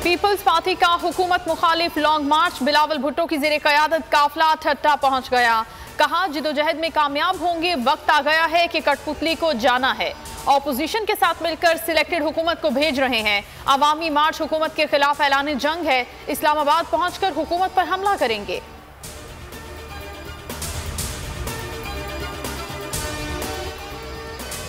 Peoples party का हुकूमत मुखालिफ लॉन्ग मार्च, बिलावल भुट्टो की ज़ेरे क़यादत काफिला ठट्टा पहुंच गया। कहा जिदोजहद में कामयाब होंगे, वक्त आ गया है कि कठपुतली को जाना है। ऑपोजिशन के साथ मिलकर सिलेक्टेड हुकूमत को भेज रहे हैं। अवामी मार्च हुकूमत के खिलाफ ऐलान जंग है। इस्लामाबाद पहुंचकर हुकूमत पर हमला करेंगे।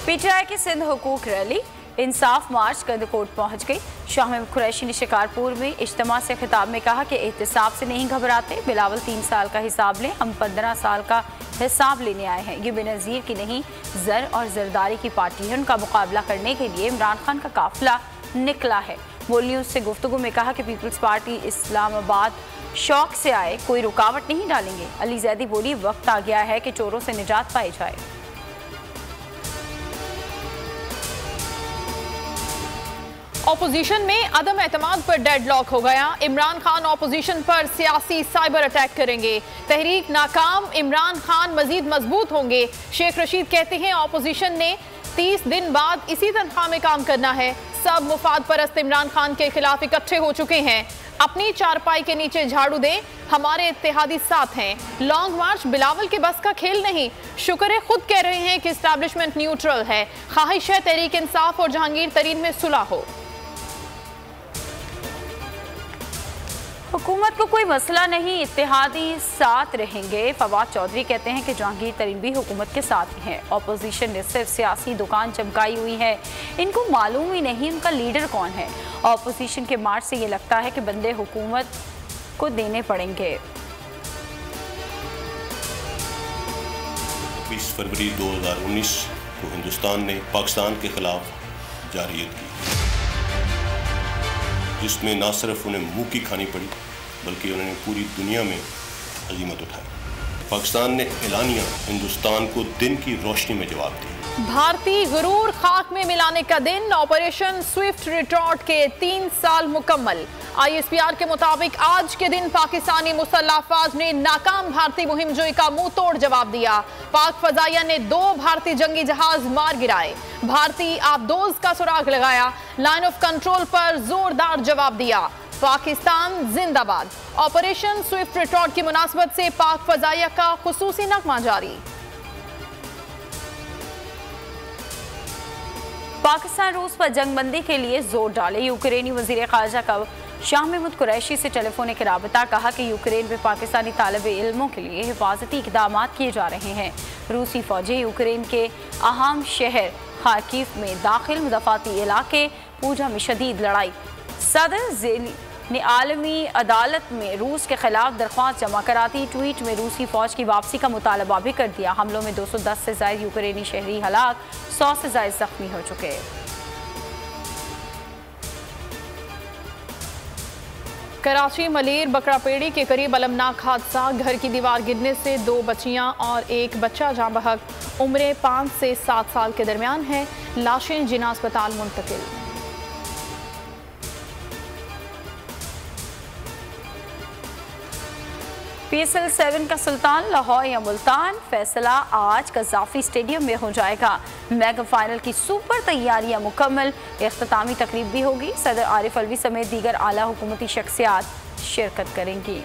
पीटीआई की सिंध हुकूक रैली इंसाफ मार्च कंदकोट पहुंच गई। शाह महमूद कुरैशी ने शिकारपुर में इज्तिमा से खिताब में कहा कि एहतिसाब से नहीं घबराते, बिलावल 3 साल का हिसाब लें, हम 15 साल का हिसाब लेने आए हैं। ये बेनज़ीर की नहीं जर और जरदारी की पार्टी है। उनका मुकाबला करने के लिए इमरान खान का काफिला निकला है। बोल न्यूज़ से गुफ्तगू में कहा कि पीपल्स पार्टी इस्लामाबाद शौक से आए, कोई रुकावट नहीं डालेंगे। अली जैदी बोली वक्त आ गया है कि चोरों से निजात पाई जाए। ऑपोजिशन में अदम एतमाद पर डेडलॉक हो गया। इमरान खान ऑपोजिशन पर सियासी साइबर अटैक करेंगे। तहरीक नाकाम, इमरान खान मजीद मजबूत होंगे। शेख रशीद कहते हैं ऑपोजिशन ने 30 दिन बाद इसी तनख्वाह में काम करना है। सब मुफाद परस्त इमरान खान के खिलाफ इकट्ठे हो चुके हैं। अपनी चारपाई के नीचे झाड़ू दें, हमारे इत्तेहादी साथ हैं। लॉन्ग मार्च बिलावल के बस का खेल नहीं। शुक्र खुद कह रहे हैं कि एस्टैब्लिशमेंट न्यूट्रल है। ख्वाहिश है तहरीक इंसाफ और जहांगीर तरीन में सुलह हो। हुकूमत को कोई मसला नहीं, इत्तेहादी साथ रहेंगे। फवाद चौधरी कहते हैं कि जहांगीर तरीन भी हुकूमत के साथ ही हैं। ऑपोजिशन ने सिर्फ सियासी दुकान चमकाई हुई है, इनको मालूम ही नहीं उनका लीडर कौन है। ऑपोजिशन के मार्च से ये लगता है कि बंदे हुकूमत को देने पड़ेंगे। 20 फरवरी 2019 को हिंदुस्तान ने पाकिस्तान के खिलाफ जारियत की, जिसमें न सिर्फ उन्हें मुंह की खानी पड़ी बल्कि उन्होंने पूरी दुनिया में अजीमत उठाई। पाकिस्तान ने एलानिया हिंदुस्तान को दिन की रोशनी में जवाब दिया। भारतीय गुरूर खाक में मिलाने का दिन। ऑपरेशन स्विफ्ट रिटॉर्ट के 3 साल मुकम्मल। ISPR के मुताबिक आज के दिन पाकिस्तानी मुसल्लह अफवाज ने नाकाम भारतीय मुहिमजोई का मुंह तोड़ जवाब दिया। पाक फजाइया ने 2 भारतीय जंगी जहाज मार गिराए। भारतीय आबदोज का सुराग लगाया। लाइन ऑफ कंट्रोल पर जोरदार जवाब दिया। पाकिस्तान जिंदाबाद। ऑपरेशन स्विफ्ट रिटॉर्ट की मुनासबत से पाक फजाइया का खुसूसी नगमा जारी। पाकिस्तान रूस पर जंगबंदी के लिए जोर डाले। यूक्रेनी वजीर ख़ारजा का शाह महमूद कुरैशी से टेलीफोनिक राबता। कहा कि यूक्रेन में पाकिस्तानी तालिब इल्मों के लिए हिफाजती इक़दाम किए जा रहे हैं। रूसी फौजी यूक्रेन के अहम शहर खार्किव में दाखिल मुदाफ़ाती इलाके पूजा में शदीद लड़ाई। सदर ज़ेलेंस्की ने आलमी अदालत में रूस के खिलाफ दरख्वास्त जमा कराती। ट्वीट में रूसी फौज की वापसी का मुतालबा भी कर दिया। हमलों में 210 से ज़ायद यूक्रेनी शहरी हलाक, 100 से ज़ायद जख्मी हो चुके। कराची मलेर बकरापेड़ी के करीब अलमनाक हादसा। घर की दीवार गिरने से 2 बच्चियां और 1 बच्चा जाँ बहक। उम्रें 5 से 7 साल के दरमियान है। लाशें जिना अस्पताल मुंतकिल। PSL 7 का सुल्तान लाहौर या मुल्तान, फैसला आज कज़ाफ़ी स्टेडियम में हो जाएगा। मेगा फाइनल की सुपर तैयारियां मुकम्मल। इख्तितामी तकरीब भी होगी। सदर आरिफ अलवी समेत दीगर आला हुकूमती शख्सियात शिरकत करेंगी।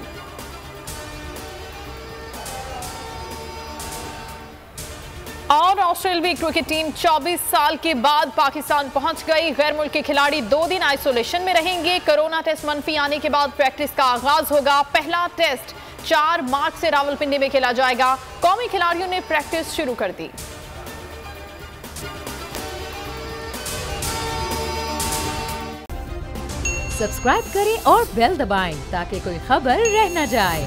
और ऑस्ट्रेलियाई क्रिकेट टीम 24 साल के बाद पाकिस्तान पहुंच गई। गैर मुल्की खिलाड़ी 2 दिन आइसोलेशन में रहेंगे। कोरोना टेस्ट मनफी आने के बाद प्रैक्टिस का आगाज होगा। पहला टेस्ट 4 मार्च से रावलपिंडी में खेला जाएगा। कौमी खिलाड़ियों ने प्रैक्टिस शुरू कर दी। सब्सक्राइब करें और बेल दबाएं ताकि कोई खबर रह न जाए।